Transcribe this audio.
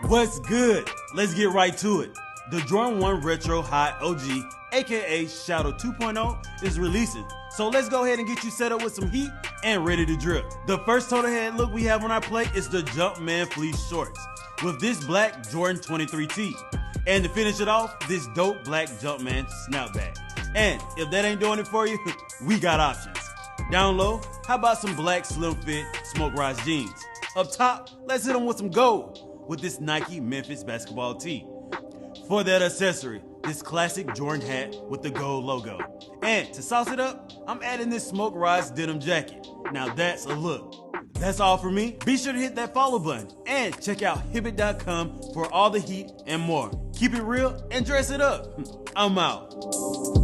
What's good? Let's get right to it. The Jordan 1 Retro High OG, aka Shadow 2.0, is releasing. So let's go ahead and get you set up with some heat and ready to drip. The first total head look we have on our plate is the Jumpman Fleece Shorts with this black Jordan 23 tee. And to finish it off, this dope black Jumpman snapback. And if that ain't doing it for you, we got options. Down low, how about some black slim fit Smoke Rise jeans? Up top, let's hit them with some gold with this Nike Memphis basketball tee. For that accessory, this classic Jordan hat with the gold logo. And to sauce it up, I'm adding this Smoke Rise denim jacket. Now that's a look. That's all for me. Be sure to hit that follow button and check out Hibbit.com for all the heat and more. Keep it real and dress it up. I'm out.